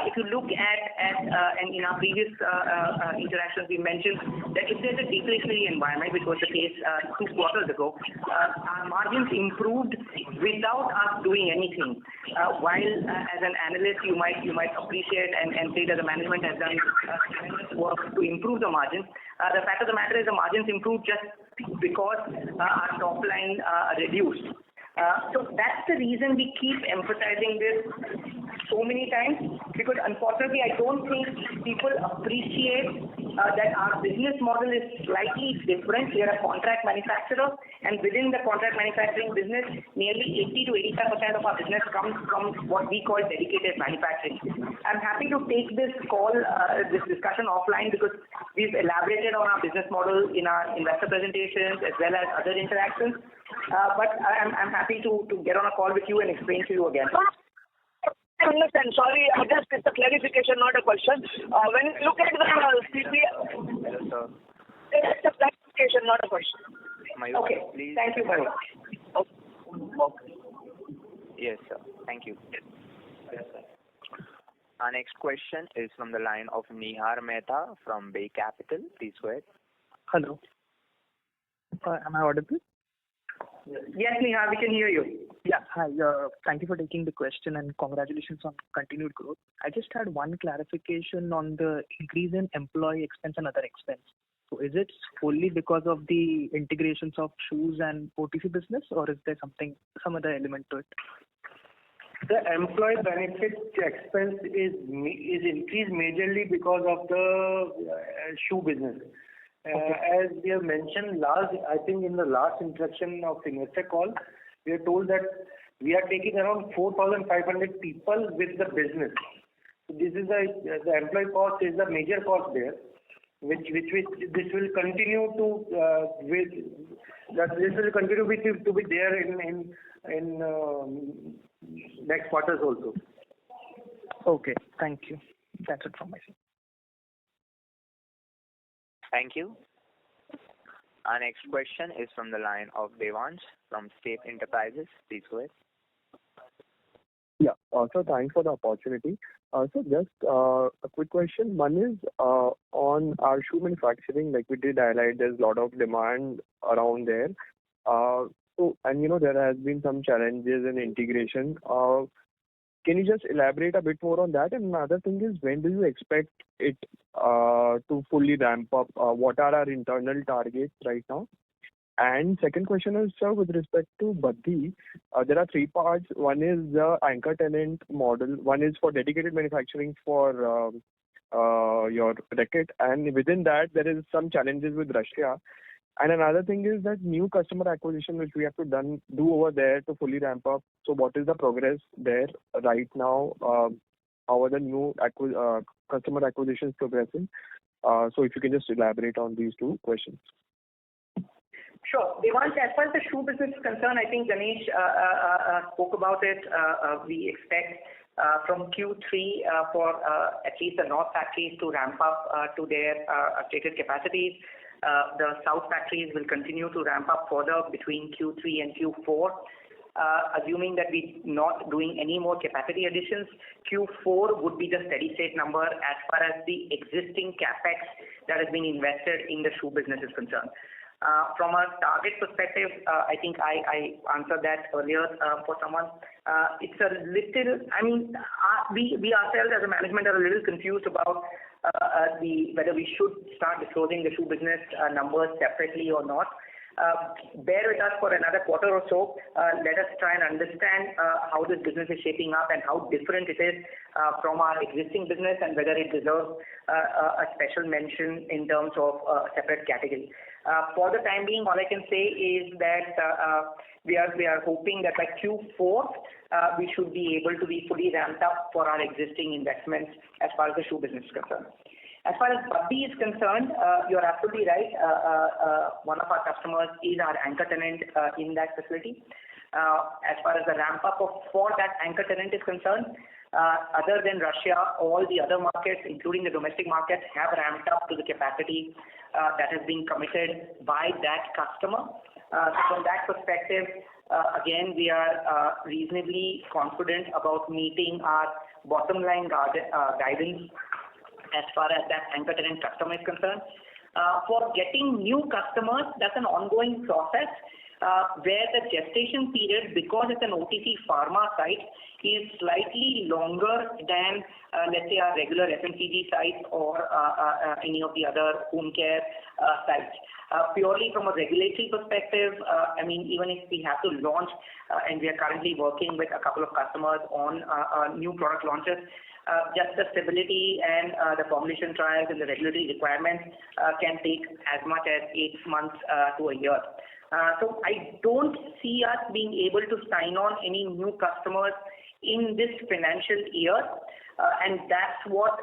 If you look at and in our previous interactions, we mentioned that if there's a deflationary environment, which was the case 2 quarters ago, our margins improved without us doing anything. While as an analyst, you might appreciate and say that the management has done tremendous work to improve the margins. The fact of the matter is the margins improved just because our top line reduced. So that's the reason we keep emphasizing this so many times, because unfortunately I don't think people appreciate that our business model is slightly different. We are a contract manufacturer, and within the contract manufacturing business, nearly 80 to 85% of our business comes from what we call dedicated manufacturing. I'm happy to take this call, this discussion offline, because we've elaborated on our business model in our investor presentations as well as other interactions. But I'm happy to get on a call with you and explain to you again. I understand. Sorry, just it's a clarification, not a question. When you look at the CPL, Hello, sir. it's a clarification, not a question. Okay. Please. Thank you very much. Okay. Yes, sir. Thank you. Our next question is from the line of Nihar Mehta from Bay Capital. Please go ahead. Hello. Am I audible? Yes, Nihar, we can hear you. Yeah. Hi. Thank you for taking the question and congratulations on continued growth. I just had one clarification on the increase in employee expense and other expense. So is it solely because of the integrations of shoes and OTC business, or is there some other element to it? The employee benefit expense is increased majorly because of the shoe business. As we have mentioned I think in the last interaction of investor call, we are told that we are taking around 4,500 people with the business. This is the employee cost is the major cost there, which this will continue to be there in next quarters also. Okay, thank you. That's it from my side. Thank you. Our next question is from the line of Devansh from State Enterprises. Please go ahead. Yeah. So thanks for the opportunity. So just a quick question. One is on our shoe manufacturing, like we did highlight, there's a lot of demand around there. So, and there has been some challenges in integration. Can you just elaborate a bit more on that? And another thing is, when do you expect it to fully ramp up? What are our internal targets right now? And second question is, sir, with respect to Baddi, there are three parts. One is the anchor tenant model. One is for dedicated manufacturing for your racket. And within that, there is some challenges with Russia. And another thing is that new customer acquisition, which we have to do over there to fully ramp up. So what is the progress there right now? How are the new customer acquisitions progressing? So if you can just elaborate on these two questions. Sure. Devansh, as far as the shoe business is concerned, I think Ganesh spoke about it. We expect from Q3 for at least the North factories to ramp up to their stated capacities. The South factories will continue to ramp up further between Q3 and Q4. Assuming that we're not doing any more capacity additions, Q4 would be the steady state number as far as the existing capex that has been invested in the shoe business is concerned. From a target perspective, I think I answered that earlier for someone. It's a little, we ourselves as a management are a little confused about whether we should start disclosing the shoe business numbers separately or not. Bear with us for another quarter or so. Let us try and understand how this business is shaping up and how different it is from our existing business, and whether it deserves a special mention in terms of a separate category. For the time being, all I can say is that we are hoping that by Q4 we should be able to be fully ramped up for our existing investments as far as the shoe business is concerned. As far as Baddi is concerned, you're absolutely right. One of our customers is our anchor tenant in that facility. As far as the ramp up for that anchor tenant is concerned, other than Russia, all the other markets, including the domestic markets, have ramped up to the capacity that has been committed by that customer. From that perspective, again, we are reasonably confident about meeting our bottom line guidance as far as that anchor tenant customer is concerned. For getting new customers, that's an ongoing process. where the gestation period, because it's an OTC pharma site, is slightly longer than, let's say, our regular FMCG sites or any of the other home care sites. Purely from a regulatory perspective, even if we have to launch, and we are currently working with a couple of customers on new product launches, just the stability and the formulation trials and the regulatory requirements can take as much as 8 months to a year. So I don't see us being able to sign on any new customers in this financial year, and that's what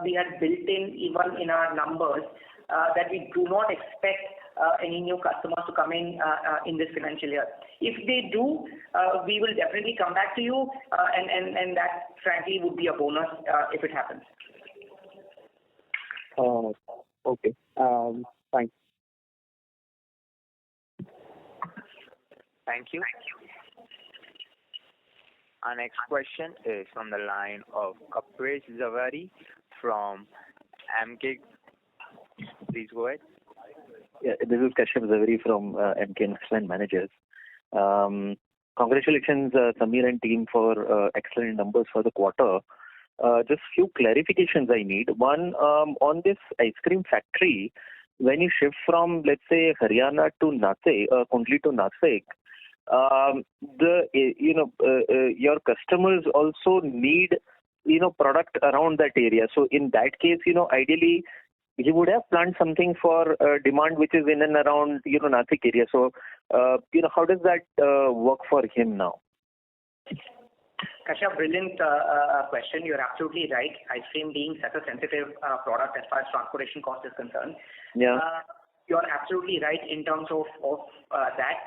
we had built in even in our numbers, that we do not expect any new customers to come in this financial year. If they do, we will definitely come back to you, and that frankly would be a bonus if it happens. Okay. Thanks. Thank you. Our next question is from the line of Kapil Zaveri from MK. Please go ahead. Yeah, this is Kashyap Zaveri from MK Investment Managers. Congratulations, Samir and team, for excellent numbers for the quarter. Just few clarifications I need. One, on this ice cream factory, when you shift from, let's say, Haryana to Nashik, Kundli to Nashik, your customers also need, product around that area. So in that case, ideally, he would have planned something for demand which is in and around, Nashik area. So, how does that work for him now? Kashyap, brilliant question. You're absolutely right. Ice cream being such a sensitive product as far as transportation cost is concerned. Yeah. You're absolutely right in terms of that.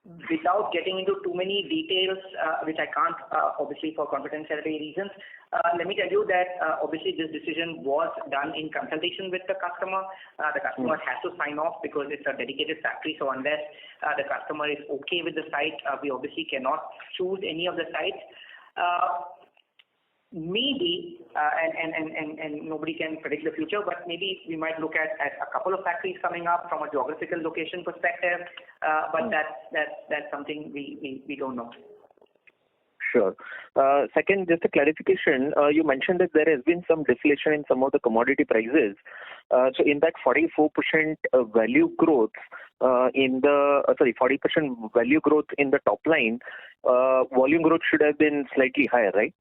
Without getting into too many details, which I can't, obviously for confidentiality reasons, let me tell you that obviously this decision was done in consultation with the customer. The customer has to sign off because it's a dedicated factory. So unless the customer is okay with the site, we obviously cannot choose any of the sites. Maybe, and nobody can predict the future, but maybe we might look at a couple of factories coming up from a geographical location perspective, but that's something we don't know. Sure. Second, just a clarification. You mentioned that there has been some deflation in some of the commodity prices. So in that 44% value growth 40% value growth in the top line, volume growth should have been slightly higher, right?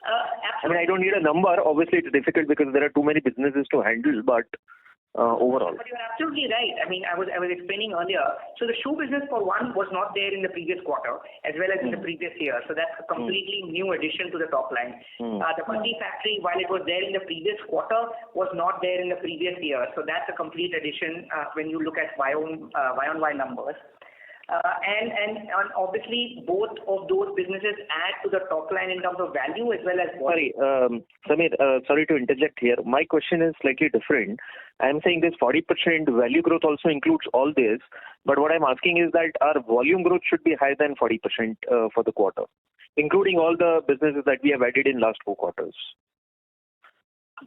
Absolutely. I don't need a number. Obviously, it's difficult because there are too many businesses to handle, but overall. But you're absolutely right. I was explaining earlier. So the shoe business, for one, was not there in the previous quarter as well as in the previous year. So that's a completely new addition to the top line. The Bati factory, while it was there in the previous quarter, was not there in the previous year. So that's a complete addition when you look at Y-on-Y numbers. And obviously, both of those businesses add to the top line in terms of value as well as volume. Sorry, Samir, sorry to interject here. My question is slightly different. I'm saying this 40% value growth also includes all this, but what I'm asking is that our volume growth should be higher than 40% for the quarter, including all the businesses that we have added in last 4 quarters.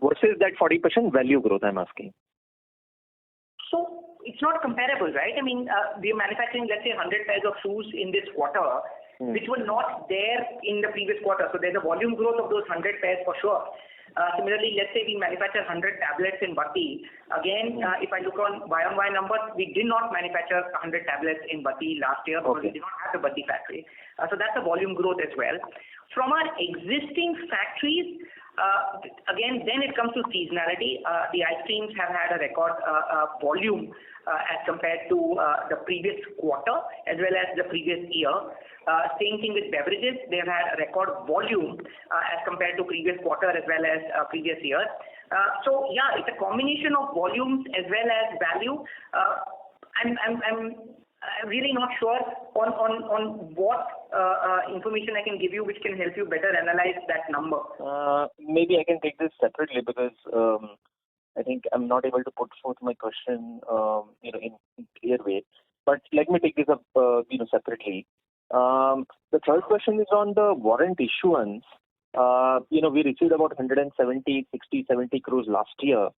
Versus that 40% value growth, I'm asking. So it's not comparable, right? We are manufacturing, let's say, 100 pairs of shoes in this quarter, which were not there in the previous quarter. So there's a volume growth of those 100 pairs for sure. Similarly, let's say we manufacture 100 tablets in Bati. Again, if I look on Y-on-Y numbers, we did not manufacture 100 tablets in Bati last year because we did not have the Bati factory. So that's a volume growth as well. From our existing factories, again, then it comes to seasonality. The ice creams have had a record volume as compared to the previous quarter as well as the previous year. Same thing with beverages. They've had a record volume as compared to previous quarter as well as previous year. So yeah, it's a combination of volumes as well as value. I'm really not sure on what information I can give you which can help you better analyze that number. Maybe I can take this separately because I think I'm not able to put forth my question in clear way. But let me take this up separately. The third question is on the warrant issuance. We received about 170, 60, 70 crores last year.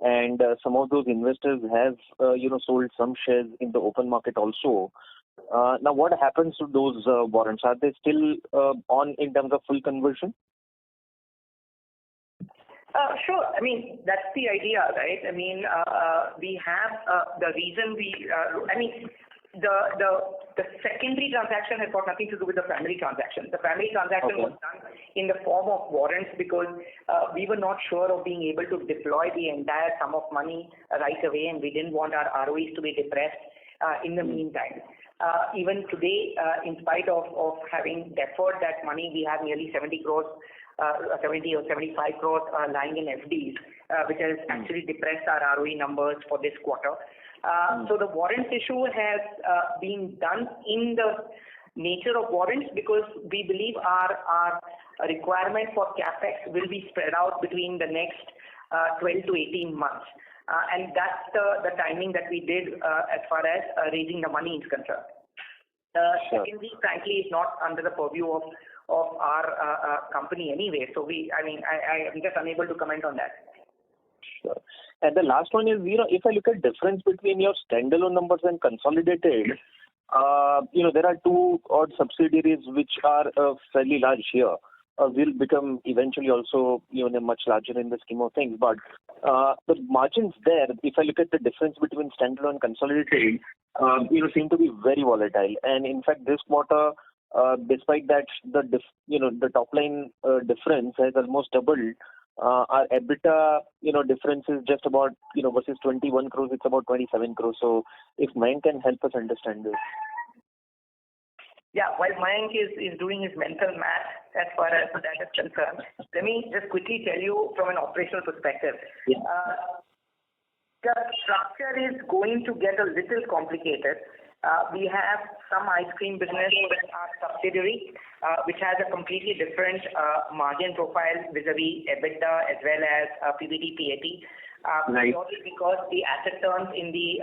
and some of those investors have sold some shares in the open market also. Now, what happens to those warrants? Are they still on in terms of full conversion? Sure. I mean, that's the idea, right? I mean, we have the reason the secondary transaction has got nothing to do with the primary transaction. The primary transaction was done in the form of warrants because we were not sure of being able to deploy the entire sum of money right away, and we didn't want our ROEs to be depressed in the meantime. Even today, in spite of having deferred that money, we have nearly 70 crores, 70 or 75 crores lying in FDs, which has actually depressed our ROE numbers for this quarter. So the warrants issue has been done in the nature of warrants because we believe our requirement for capex will be spread out between the next 12 to 18 months. And that's the timing that we did as far as raising the money is concerned. Secondly, frankly, is not under the purview of our company anyway. So I am just unable to comment on that. Sure. And the last one is, if I look at difference between your standalone numbers and consolidated, there are two odd subsidiaries which are fairly large here. Will become eventually also much larger in the scheme of things. But the margins there, if I look at the difference between standalone and consolidated, seem to be very volatile. And in fact, this quarter, despite that, the top line difference has almost doubled. Our EBITDA, difference is just about, versus 21 crores, it's about 27 crores. So if Mayank can help us understand this. Yeah, while Mayank is doing his mental math as far as that is concerned, let me just quickly tell you from an operational perspective. Yeah. The structure is going to get a little complicated. We have some ice cream business with our subsidiary, which has a completely different margin profile vis-a-vis EBITDA as well as PBT, PAT. Right. Purely because the asset turns in the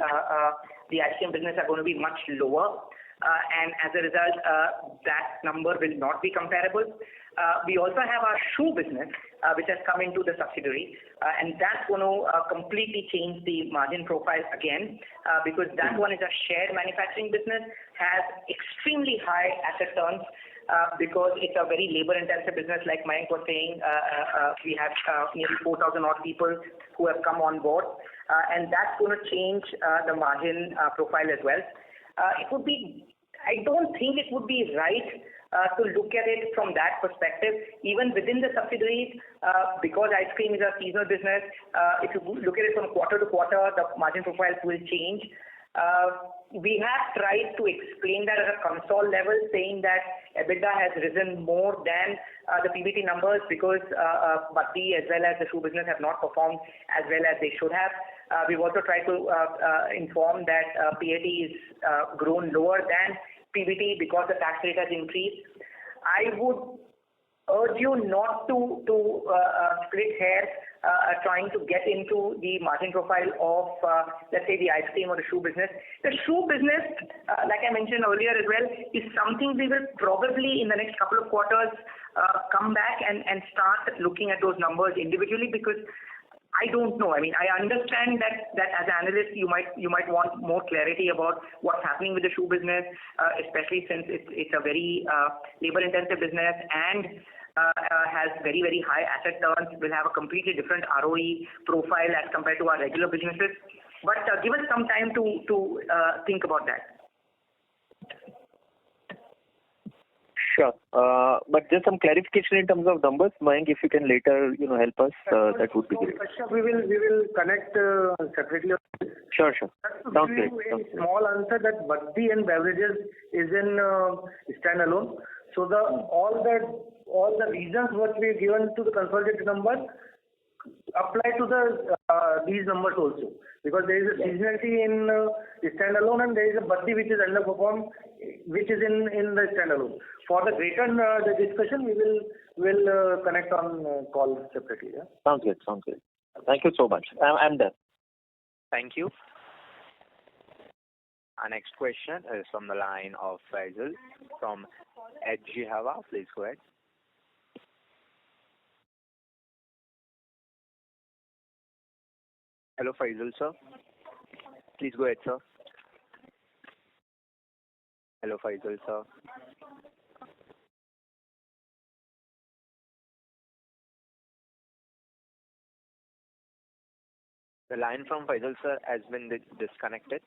ice cream business are going to be much lower. And as a result, that number will not be comparable. We also have our shoe business, which has come into the subsidiary, and that's going to completely change the margin profile again, because that one is a shared manufacturing business, has extremely high asset turns, because it's a very labor-intensive business, like Mayank was saying. We have nearly 4,000 odd people who have come on board, and that's going to change the margin profile as well. I don't think it would be right to look at it from that perspective. Even within the subsidiaries, because ice cream is a seasonal business, if you look at it from quarter to quarter, the margin profiles will change. We have tried to explain that at a console level, saying that EBITDA has risen more than the PBT numbers because Batti as well as the shoe business have not performed as well as they should have. We've also tried to inform that PAT is grown lower than PBT because the tax rate has increased. I would urge you not to split hairs trying to get into the margin profile of, let's say, the ice cream or the shoe business. The shoe business, like I mentioned earlier as well, is something we will probably in the next couple of quarters come back and start looking at those numbers individually, because I don't know. I mean, I understand that as an analyst, you might want more clarity about what's happening with the shoe business, especially since it's a very labor-intensive business and has very, very high asset turns, will have a completely different ROE profile as compared to our regular businesses. But give us some time to think about that. Sure. But just some clarification in terms of numbers, Mayank, if you can later, help us, that would be great. We will connect separately. Sure. Sounds great. A small answer that Batti and beverages is in standalone. So all the reasons what we given to the consolidated numbers apply to these numbers also, because there is a seasonality in the standalone and there is a Batti which is underperformed, which is in the standalone. For the greater the discussion, we will connect on call separately. Yeah? Sounds good. Thank you so much. I'm done. Thank you. Our next question is from the line of Faisal from HG Hava. Please go ahead. Hello, Faisal sir. Please go ahead, sir. Hello, Faisal sir. The line from Faisal sir has been disconnected.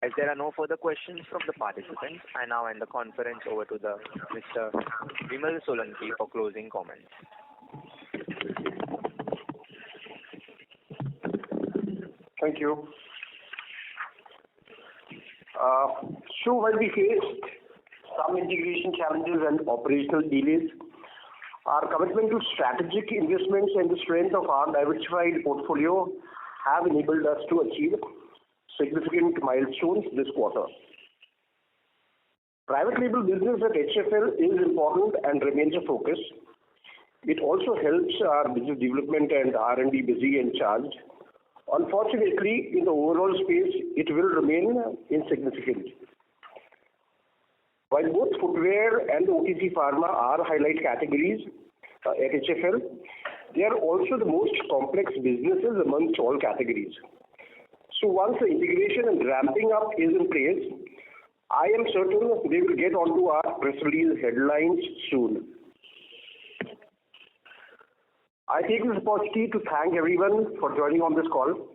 As there are no further questions from the participants, I now hand the conference over to the Mr. Vimal Solanki for closing comments. Thank you. So while we faced some integration challenges and operational delays, our commitment to strategic investments and the strength of our diversified portfolio have enabled us to achieve significant milestones this quarter. Private label business at HFL is important and remains a focus. It also helps our business development and R&D busy and charged. Unfortunately, in the overall space, it will remain insignificant. While both footwear and OTC pharma are highlight categories at HFL, they are also the most complex businesses amongst all categories. So once the integration and ramping up is in place, I am certain they will get onto our press release headlines soon. I take this opportunity to thank everyone for joining on this call.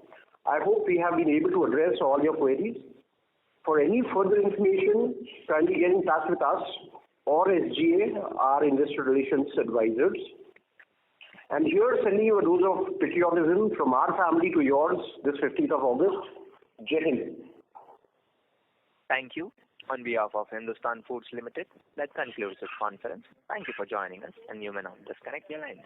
I hope we have been able to address all your queries. For any further information, kindly get in touch with us or SGA, our investor relations advisors. And here, sending you a dose of patriotism from our family to yours this 15th of August. Jai Hind. Thank you. On behalf of Hindustan Foods Limited, that concludes this conference. Thank you for joining us, and you may now disconnect your lines.